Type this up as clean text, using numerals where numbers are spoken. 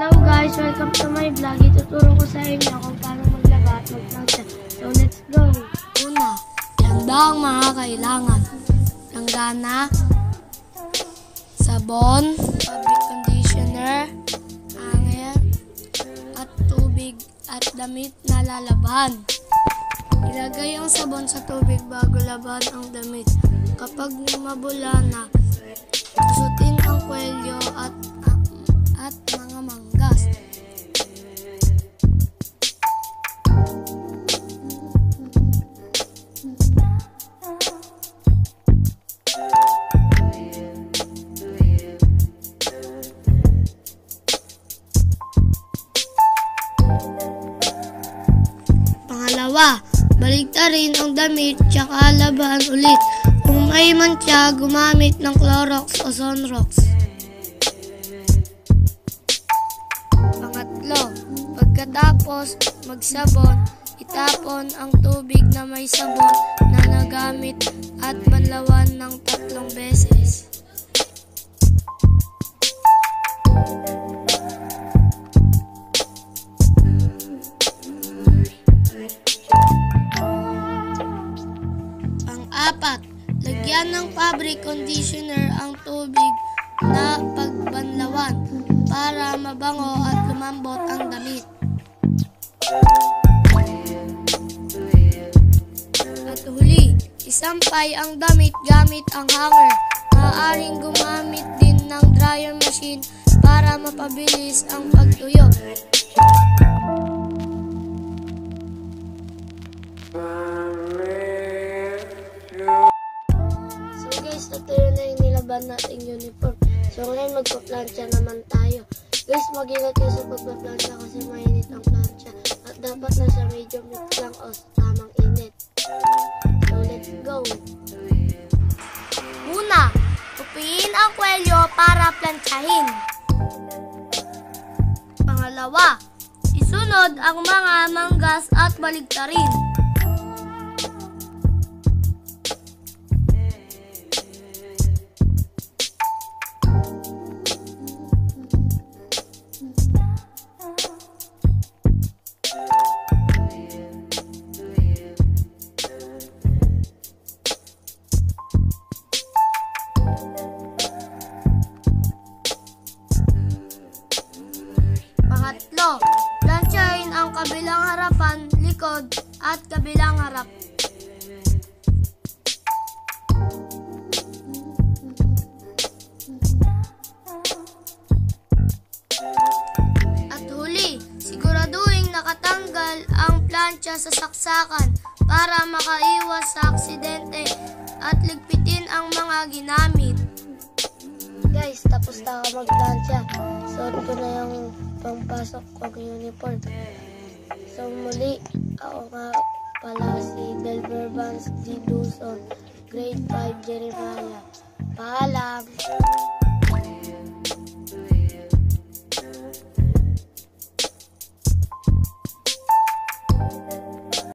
Hello guys! Welcome to my vlog. Ituturo ko sa inyo kung paano maglaba at magplansya. So let's go! Una, yan daw ang mga kailangan. Langgana, sabon, fabric conditioner, hanger, at tubig at damit na lalaban. Ilagay ang sabon sa tubig bago laban ang damit. Kapag mabula na, susutin ang kwelyo at mga manggas. Pangalawa, baligtarin ang damit tsaka laban ulit. Kung may mantsa, gumamit ng Clorox o Sunrox. Pangatlo, pagkatapos magsabon, itapon ang tubig na may sabon na nagamit at banlawan ng 3 beses. Pang-apat, lagyan ng fabric conditioner ang tubig na pagbanlawan para mabango at lumambot ang damit. At huli, isampay ang damit gamit ang hanger. Maaaring gumamit din ng dryer machine para mapabilis ang pagtuyo. So guys, natuyo na yung nilaban nating uniform. So ngayon magpa-plancha naman tayo. Guys, mag-ingat kayo sa pagpa-plancha kasi mainit ang plancha. At dapat nasa medium heat lang o tamang init. So let's go! Una, tupiin ang kwelyo para planchahin. Pangalawa, isunod ang mga manggas at baligtarin. Pangatlo, planchahin ang kabilang harapan, likod, at kabilang harap. At huli, siguraduhin nakatanggal ang plancha sa saksakan para makaiwas sa aksidente at ligpitin ang mga ginamit. Guys, tapos na ako magplansya. Suot ko na yung pangpasok kong uniform. So muli, ako nga pala si Delver Vance G. Duzon, grade 5 Jeremiah. Paalam!